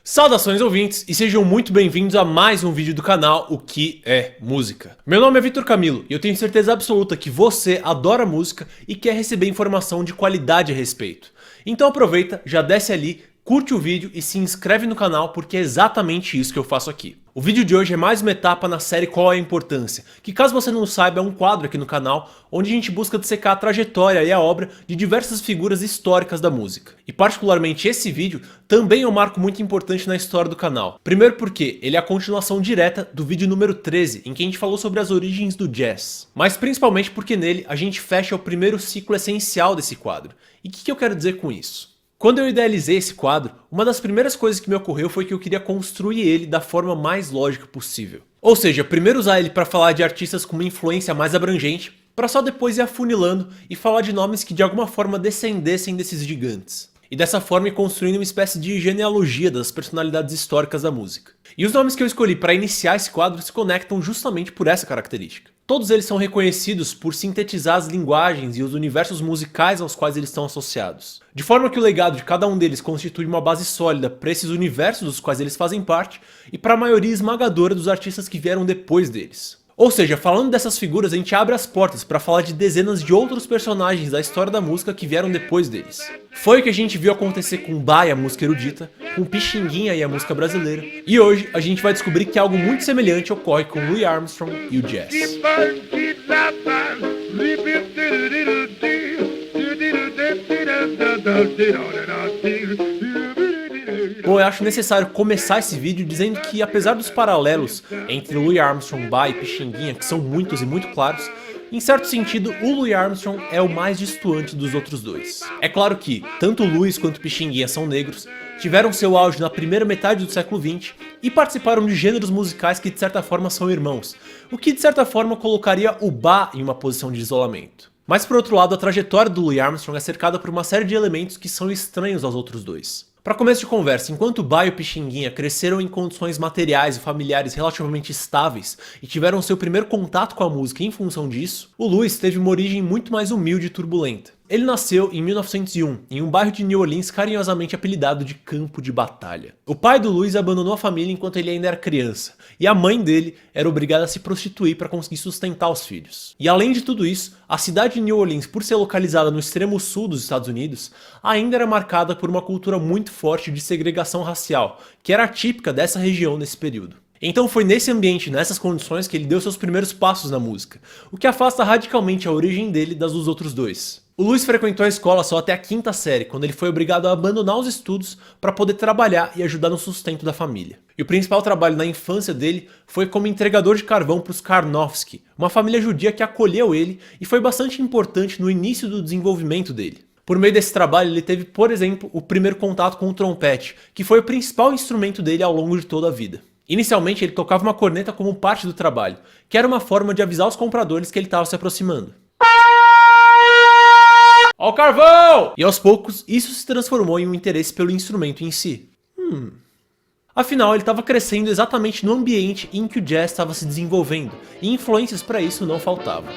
Saudações ouvintes e sejam muito bem-vindos a mais um vídeo do canal O Que É Música. Meu nome é Vitor Camilo e eu tenho certeza absoluta que você adora música e quer receber informação de qualidade a respeito. Então aproveita, já desce ali, curte o vídeo e se inscreve no canal porque é exatamente isso que eu faço aqui. O vídeo de hoje é mais uma etapa na série Qual é a Importância, que caso você não saiba é um quadro aqui no canal onde a gente busca dissecar a trajetória e a obra de diversas figuras históricas da música. E particularmente esse vídeo também é um marco muito importante na história do canal. Primeiro porque ele é a continuação direta do vídeo número 13, em que a gente falou sobre as origens do jazz. Mas principalmente porque nele a gente fecha o primeiro ciclo essencial desse quadro. E o que eu quero dizer com isso? Quando eu idealizei esse quadro, uma das primeiras coisas que me ocorreu foi que eu queria construir ele da forma mais lógica possível. Ou seja, primeiro usar ele para falar de artistas com uma influência mais abrangente, para só depois ir afunilando e falar de nomes que de alguma forma descendessem desses gigantes. E dessa forma ir construindo uma espécie de genealogia das personalidades históricas da música. E os nomes que eu escolhi para iniciar esse quadro se conectam justamente por essa característica. Todos eles são reconhecidos por sintetizar as linguagens e os universos musicais aos quais eles estão associados. De forma que o legado de cada um deles constitui uma base sólida para esses universos dos quais eles fazem parte e para a maioria esmagadora dos artistas que vieram depois deles. Ou seja, falando dessas figuras, a gente abre as portas para falar de dezenas de outros personagens da história da música que vieram depois deles. Foi o que a gente viu acontecer com Bach e a música erudita, com Pixinguinha e a música brasileira, e hoje a gente vai descobrir que algo muito semelhante ocorre com Louis Armstrong e o jazz. Bom, eu acho necessário começar esse vídeo dizendo que, apesar dos paralelos entre Louis Armstrong, Bach e Pixinguinha, que são muitos e muito claros, em certo sentido, o Louis Armstrong é o mais destoante dos outros dois. É claro que, tanto Louis quanto Pixinguinha são negros, tiveram seu auge na primeira metade do século XX e participaram de gêneros musicais que de certa forma são irmãos, o que de certa forma colocaria o Bach em uma posição de isolamento. Mas por outro lado, a trajetória do Louis Armstrong é cercada por uma série de elementos que são estranhos aos outros dois. Para começo de conversa, enquanto Bach e o Pixinguinha cresceram em condições materiais e familiares relativamente estáveis e tiveram seu primeiro contato com a música em função disso, o Louis teve uma origem muito mais humilde e turbulenta. Ele nasceu em 1901, em um bairro de New Orleans carinhosamente apelidado de Campo de Batalha. O pai do Louis abandonou a família enquanto ele ainda era criança, e a mãe dele era obrigada a se prostituir para conseguir sustentar os filhos. E além de tudo isso, a cidade de New Orleans, por ser localizada no extremo sul dos Estados Unidos, ainda era marcada por uma cultura muito forte de segregação racial, que era típica dessa região nesse período. Então foi nesse ambiente, nessas condições, que ele deu seus primeiros passos na música, o que afasta radicalmente a origem dele das dos outros dois. O Louis frequentou a escola só até a quinta série, quando ele foi obrigado a abandonar os estudos para poder trabalhar e ajudar no sustento da família. E o principal trabalho na infância dele foi como entregador de carvão para os Karnofsky, uma família judia que acolheu ele e foi bastante importante no início do desenvolvimento dele. Por meio desse trabalho ele teve, por exemplo, o primeiro contato com o trompete, que foi o principal instrumento dele ao longo de toda a vida. Inicialmente ele tocava uma corneta como parte do trabalho, que era uma forma de avisar os compradores que ele estava se aproximando. Ó o carvão! E aos poucos isso se transformou em um interesse pelo instrumento em si. Afinal, ele estava crescendo exatamente no ambiente em que o jazz estava se desenvolvendo, e influências para isso não faltavam.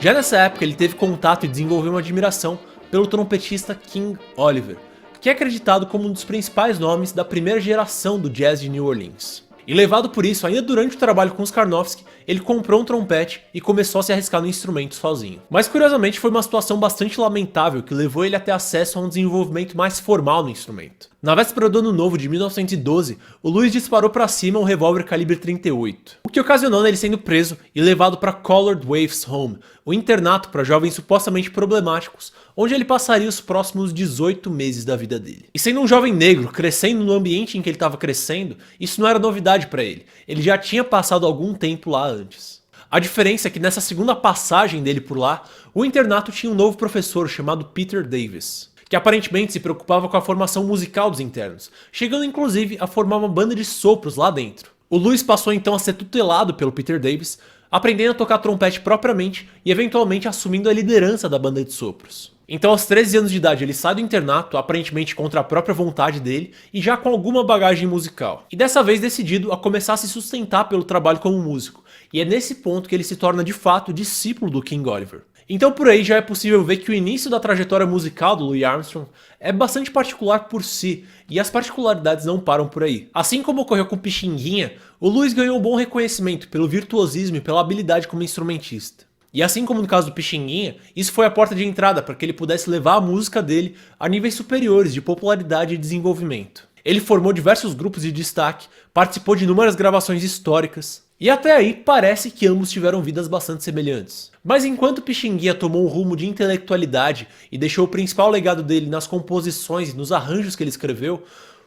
Já nessa época ele teve contato e desenvolveu uma admiração pelo trompetista King Oliver, que é acreditado como um dos principais nomes da primeira geração do jazz de New Orleans. E levado por isso, ainda durante o trabalho com os Karnofsky, ele comprou um trompete e começou a se arriscar no instrumento sozinho. Mas curiosamente foi uma situação bastante lamentável que levou ele a ter acesso a um desenvolvimento mais formal no instrumento. Na véspera do ano novo de 1912, o Louis disparou para cima um revólver calibre 38, o que ocasionou ele sendo preso e levado para Colored Waifs Home, o internato para jovens supostamente problemáticos, onde ele passaria os próximos 18 meses da vida dele. E sendo um jovem negro, crescendo no ambiente em que ele estava crescendo, isso não era novidade para ele, ele já tinha passado algum tempo lá antes. A diferença é que nessa segunda passagem dele por lá, o internato tinha um novo professor chamado Peter Davis, que aparentemente se preocupava com a formação musical dos internos, chegando inclusive a formar uma banda de sopros lá dentro. O Louis passou então a ser tutelado pelo Peter Davis, aprendendo a tocar trompete propriamente e eventualmente assumindo a liderança da banda de sopros. Então aos 13 anos de idade ele sai do internato, aparentemente contra a própria vontade dele e já com alguma bagagem musical. E dessa vez decidido a começar a se sustentar pelo trabalho como músico. E é nesse ponto que ele se torna de fato discípulo do King Oliver. Então por aí já é possível ver que o início da trajetória musical do Louis Armstrong é bastante particular por si, e as particularidades não param por aí. Assim como ocorreu com Pixinguinha, o Louis ganhou um bom reconhecimento pelo virtuosismo e pela habilidade como instrumentista. E assim como no caso do Pixinguinha, isso foi a porta de entrada para que ele pudesse levar a música dele a níveis superiores de popularidade e desenvolvimento. Ele formou diversos grupos de destaque, participou de inúmeras gravações históricas, e até aí parece que ambos tiveram vidas bastante semelhantes. Mas enquanto Pixinguinha tomou um rumo de intelectualidade e deixou o principal legado dele nas composições e nos arranjos que ele escreveu,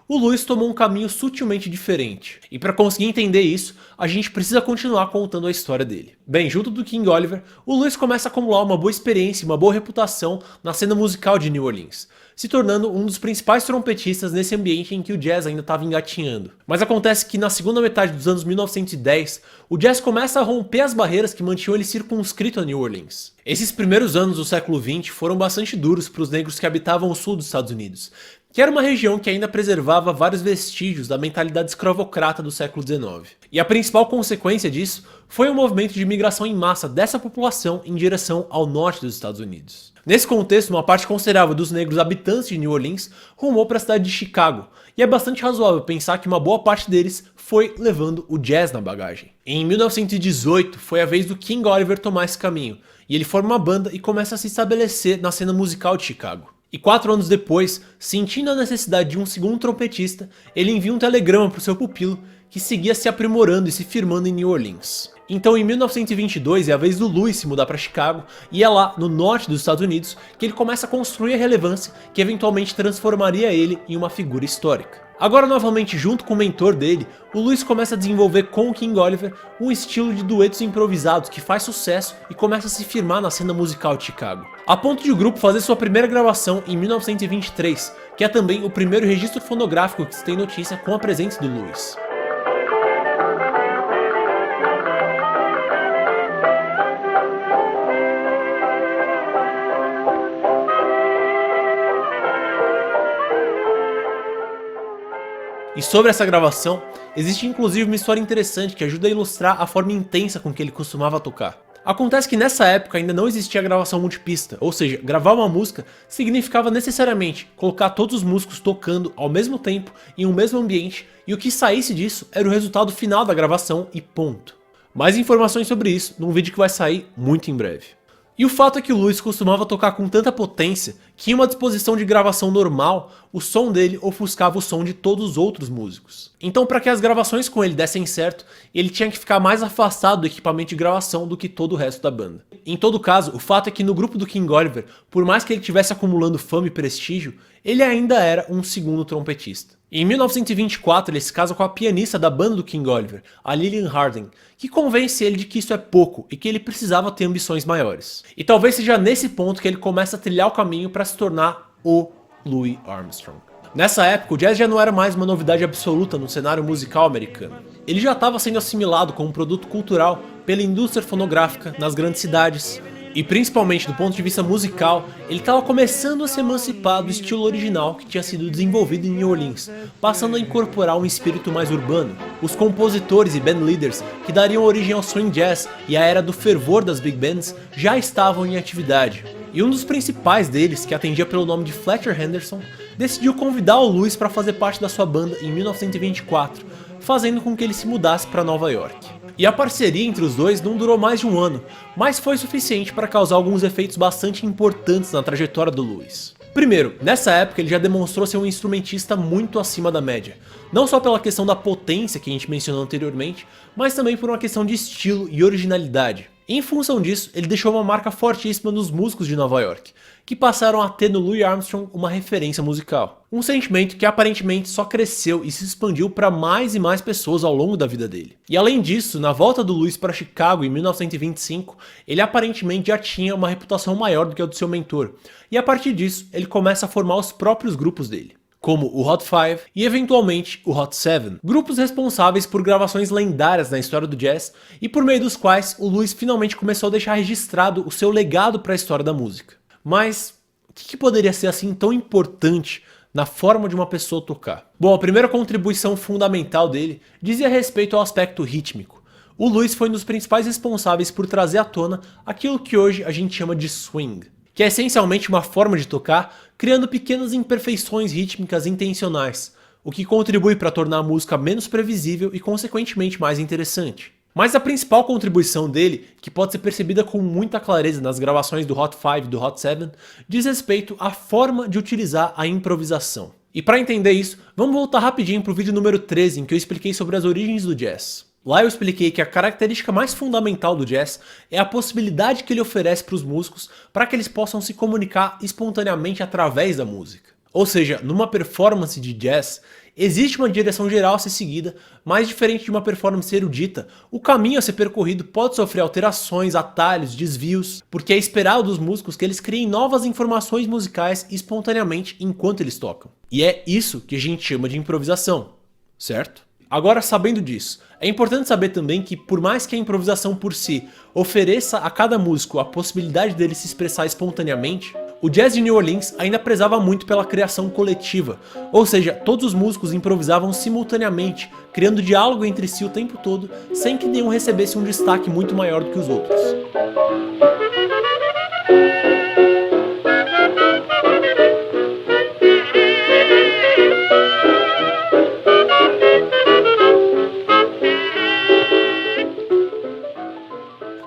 o Louis tomou um caminho sutilmente diferente. E para conseguir entender isso, a gente precisa continuar contando a história dele. Bem, junto do King Oliver, o Louis começa a acumular uma boa experiência e uma boa reputação na cena musical de New Orleans, se tornando um dos principais trompetistas nesse ambiente em que o jazz ainda estava engatinhando. Mas acontece que na segunda metade dos anos 1910, o jazz começa a romper as barreiras que mantinham ele circunscrito a New Orleans. Esses primeiros anos do século XX foram bastante duros para os negros que habitavam o sul dos Estados Unidos, que era uma região que ainda preservava vários vestígios da mentalidade escravocrata do século XIX. E a principal consequência disso foi o movimento de migração em massa dessa população em direção ao norte dos Estados Unidos. Nesse contexto, uma parte considerável dos negros habitantes de New Orleans rumou para a cidade de Chicago, e é bastante razoável pensar que uma boa parte deles foi levando o jazz na bagagem. Em 1918, foi a vez do King Oliver tomar esse caminho, e ele forma uma banda e começa a se estabelecer na cena musical de Chicago. E 4 anos depois, sentindo a necessidade de um segundo trompetista, ele envia um telegrama para o seu pupilo, que seguia se aprimorando e se firmando em New Orleans. Então em 1922 é a vez do Louis se mudar para Chicago, e é lá, no norte dos Estados Unidos, que ele começa a construir a relevância que eventualmente transformaria ele em uma figura histórica. Agora novamente junto com o mentor dele, o Louis começa a desenvolver com o King Oliver um estilo de duetos improvisados que faz sucesso e começa a se firmar na cena musical de Chicago. A ponto de o grupo fazer sua primeira gravação em 1923, que é também o primeiro registro fonográfico que se tem notícia com a presença do Louis. E sobre essa gravação, existe inclusive uma história interessante que ajuda a ilustrar a forma intensa com que ele costumava tocar. Acontece que nessa época ainda não existia a gravação multipista, ou seja, gravar uma música significava necessariamente colocar todos os músicos tocando ao mesmo tempo em um mesmo ambiente, e o que saísse disso era o resultado final da gravação e ponto. Mais informações sobre isso num vídeo que vai sair muito em breve. E o fato é que o Louis costumava tocar com tanta potência que em uma disposição de gravação normal, o som dele ofuscava o som de todos os outros músicos. Então para que as gravações com ele dessem certo, ele tinha que ficar mais afastado do equipamento de gravação do que todo o resto da banda. Em todo caso, o fato é que no grupo do King Oliver, por mais que ele estivesse acumulando fama e prestígio, ele ainda era um segundo trompetista. Em 1924 ele se casa com a pianista da banda do King Oliver, a Lillian Harding, que convence ele de que isso é pouco e que ele precisava ter ambições maiores. E talvez seja nesse ponto que ele começa a trilhar o caminho para se tornar o Louis Armstrong. Nessa época o jazz já não era mais uma novidade absoluta no cenário musical americano. Ele já estava sendo assimilado como um produto cultural pela indústria fonográfica nas grandes cidades. E principalmente do ponto de vista musical, ele estava começando a se emancipar do estilo original que tinha sido desenvolvido em New Orleans, passando a incorporar um espírito mais urbano. Os compositores e bandleaders que dariam origem ao swing jazz e à era do fervor das big bands já estavam em atividade. E um dos principais deles, que atendia pelo nome de Fletcher Henderson, decidiu convidar o Louis para fazer parte da sua banda em 1924, fazendo com que ele se mudasse para Nova York. E a parceria entre os dois não durou mais de um ano, mas foi suficiente para causar alguns efeitos bastante importantes na trajetória do Louis. Primeiro, nessa época ele já demonstrou ser um instrumentista muito acima da média, não só pela questão da potência que a gente mencionou anteriormente, mas também por uma questão de estilo e originalidade. Em função disso, ele deixou uma marca fortíssima nos músicos de Nova York, que passaram a ter no Louis Armstrong uma referência musical. Um sentimento que aparentemente só cresceu e se expandiu para mais e mais pessoas ao longo da vida dele. E além disso, na volta do Louis para Chicago em 1925, ele aparentemente já tinha uma reputação maior do que a do seu mentor, e a partir disso, ele começa a formar os próprios grupos dele, como o Hot Five e eventualmente o Hot Seven, grupos responsáveis por gravações lendárias na história do jazz e por meio dos quais o Louis finalmente começou a deixar registrado o seu legado para a história da música. Mas o que poderia ser assim tão importante na forma de uma pessoa tocar? Bom, a primeira contribuição fundamental dele dizia respeito ao aspecto rítmico. o Louis foi um dos principais responsáveis por trazer à tona aquilo que hoje a gente chama de swing, que é essencialmente uma forma de tocar criando pequenas imperfeições rítmicas intencionais, o que contribui para tornar a música menos previsível e consequentemente mais interessante. Mas a principal contribuição dele, que pode ser percebida com muita clareza nas gravações do Hot 5 e do Hot 7, diz respeito à forma de utilizar a improvisação. E para entender isso, vamos voltar rapidinho para o vídeo número 13, em que eu expliquei sobre as origens do jazz. Lá eu expliquei que a característica mais fundamental do jazz é a possibilidade que ele oferece para os músicos para que eles possam se comunicar espontaneamente através da música. Ou seja, numa performance de jazz, existe uma direção geral a ser seguida, mas diferente de uma performance erudita, o caminho a ser percorrido pode sofrer alterações, atalhos, desvios, porque é esperado dos músicos que eles criem novas informações musicais espontaneamente enquanto eles tocam. E é isso que a gente chama de improvisação, certo? Agora, sabendo disso, é importante saber também que por mais que a improvisação por si ofereça a cada músico a possibilidade dele se expressar espontaneamente, o jazz de New Orleans ainda prezava muito pela criação coletiva, ou seja, todos os músicos improvisavam simultaneamente, criando diálogo entre si o tempo todo, sem que nenhum recebesse um destaque muito maior do que os outros.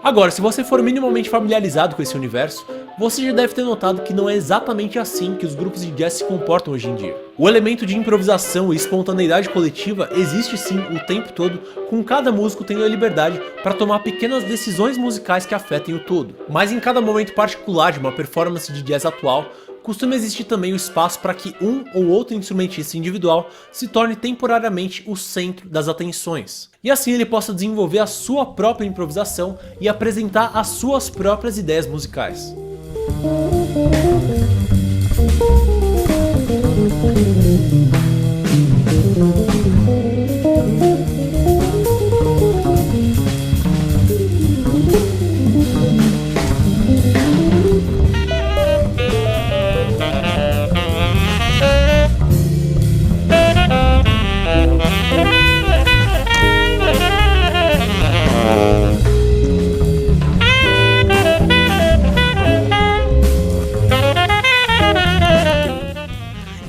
Agora, se você for minimamente familiarizado com esse universo, você já deve ter notado que não é exatamente assim que os grupos de jazz se comportam hoje em dia. O elemento de improvisação e espontaneidade coletiva existe sim o tempo todo, com cada músico tendo a liberdade para tomar pequenas decisões musicais que afetem o todo. Mas em cada momento particular de uma performance de jazz atual, costuma existir também o espaço para que um ou outro instrumentista individual se torne temporariamente o centro das atenções. E assim ele possa desenvolver a sua própria improvisação e apresentar as suas próprias ideias musicais.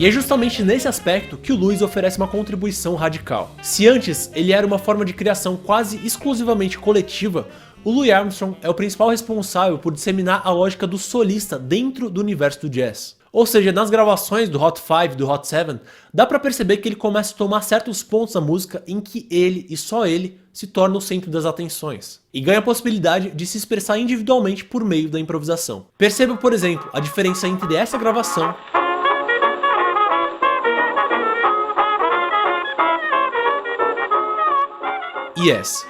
E é justamente nesse aspecto que o Louis oferece uma contribuição radical. Se antes ele era uma forma de criação quase exclusivamente coletiva, o Louis Armstrong é o principal responsável por disseminar a lógica do solista dentro do universo do jazz. Ou seja, nas gravações do Hot 5 e do Hot 7, dá pra perceber que ele começa a tomar certos pontos da música em que ele, e só ele, se torna o centro das atenções. E ganha a possibilidade de se expressar individualmente por meio da improvisação. Perceba, por exemplo, a diferença entre essa gravação e essa.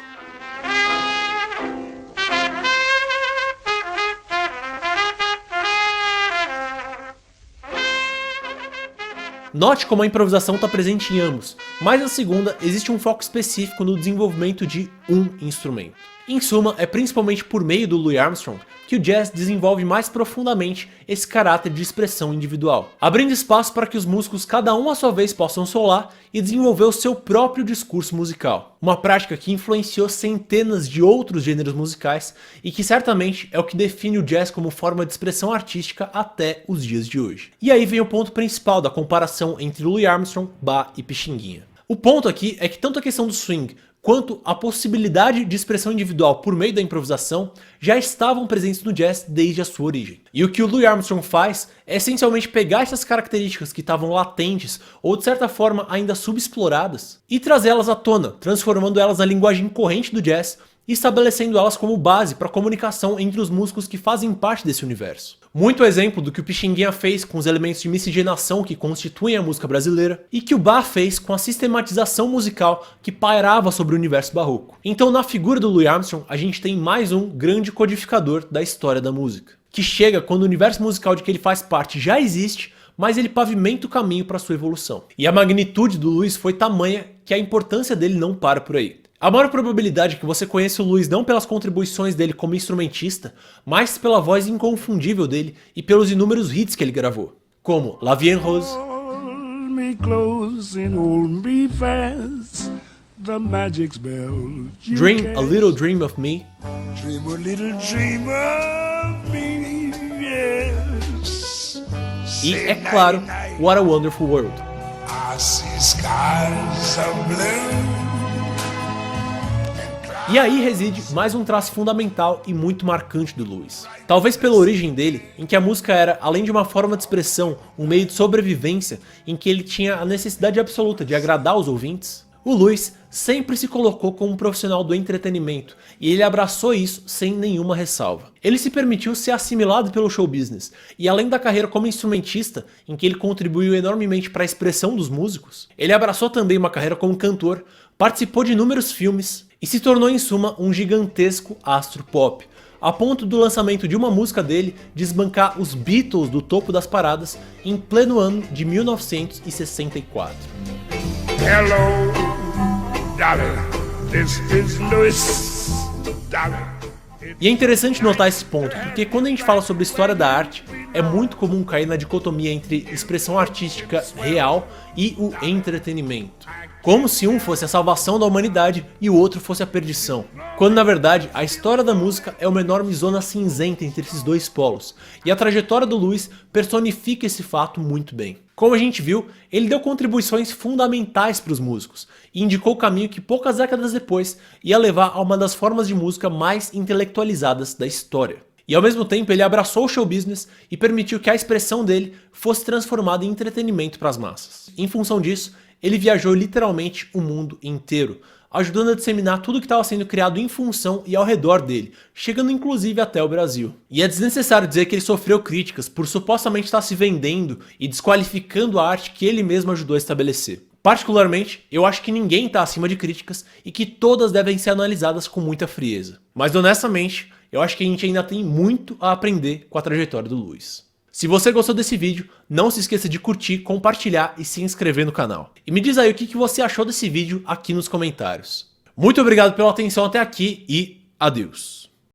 Note como a improvisação está presente em ambos, mas na segunda existe um foco específico no desenvolvimento de um instrumento. Em suma, é principalmente por meio do Louis Armstrong que o jazz desenvolve mais profundamente esse caráter de expressão individual, abrindo espaço para que os músicos cada um à sua vez possam solar e desenvolver o seu próprio discurso musical. Uma prática que influenciou centenas de outros gêneros musicais e que certamente é o que define o jazz como forma de expressão artística até os dias de hoje. E aí vem o ponto principal da comparação entre Louis Armstrong, Bach e Pixinguinha. O ponto aqui é que tanto a questão do swing quanto a possibilidade de expressão individual por meio da improvisação já estavam presentes no jazz desde a sua origem. E o que o Louis Armstrong faz é essencialmente pegar essas características que estavam latentes ou de certa forma ainda subexploradas e trazê-las à tona, transformando elas na linguagem corrente do jazz e estabelecendo elas como base para a comunicação entre os músicos que fazem parte desse universo. Muito exemplo do que o Pixinguinha fez com os elementos de miscigenação que constituem a música brasileira e que o Bach fez com a sistematização musical que pairava sobre o universo barroco. Então na figura do Louis Armstrong a gente tem mais um grande codificador da história da música, que chega quando o universo musical de que ele faz parte já existe, mas ele pavimenta o caminho para sua evolução. E a magnitude do Louis foi tamanha que a importância dele não para por aí. A maior probabilidade é que você conheça o Louis não pelas contribuições dele como instrumentista, mas pela voz inconfundível dele e pelos inúmeros hits que ele gravou, como La Vie en Rose, the magic spell. Dream a little dream of me. Dream a little dream of me, yes. E, é claro, What a Wonderful World. I see skies of blue. E aí reside mais um traço fundamental e muito marcante do Louis. Talvez pela origem dele, em que a música era, além de uma forma de expressão, um meio de sobrevivência, em que ele tinha a necessidade absoluta de agradar os ouvintes, o Louis sempre se colocou como um profissional do entretenimento, e ele abraçou isso sem nenhuma ressalva. Ele se permitiu ser assimilado pelo show business, e além da carreira como instrumentista, em que ele contribuiu enormemente para a expressão dos músicos, ele abraçou também uma carreira como cantor, participou de inúmeros filmes, e se tornou em suma um gigantesco astro pop, a ponto do lançamento de uma música dele desbancar os Beatles do topo das paradas em pleno ano de 1964. Hello, Dolly, this is Louis, Dolly. E é interessante notar esse ponto, porque quando a gente fala sobre história da arte, é muito comum cair na dicotomia entre expressão artística real e o entretenimento. Como se um fosse a salvação da humanidade e o outro fosse a perdição. Quando na verdade a história da música é uma enorme zona cinzenta entre esses dois polos, e a trajetória do Louis personifica esse fato muito bem. Como a gente viu, ele deu contribuições fundamentais para os músicos, e indicou o caminho que poucas décadas depois ia levar a uma das formas de música mais intelectualizadas da história. E ao mesmo tempo ele abraçou o show business e permitiu que a expressão dele fosse transformada em entretenimento para as massas. Em função disso, ele viajou literalmente o mundo inteiro, ajudando a disseminar tudo que estava sendo criado em função e ao redor dele, chegando inclusive até o Brasil. E é desnecessário dizer que ele sofreu críticas por supostamente estar se vendendo e desqualificando a arte que ele mesmo ajudou a estabelecer. Particularmente, eu acho que ninguém está acima de críticas e que todas devem ser analisadas com muita frieza. Mas honestamente, eu acho que a gente ainda tem muito a aprender com a trajetória do Louis. Se você gostou desse vídeo, não se esqueça de curtir, compartilhar e se inscrever no canal. E me diz aí o que você achou desse vídeo aqui nos comentários. Muito obrigado pela atenção até aqui e adeus.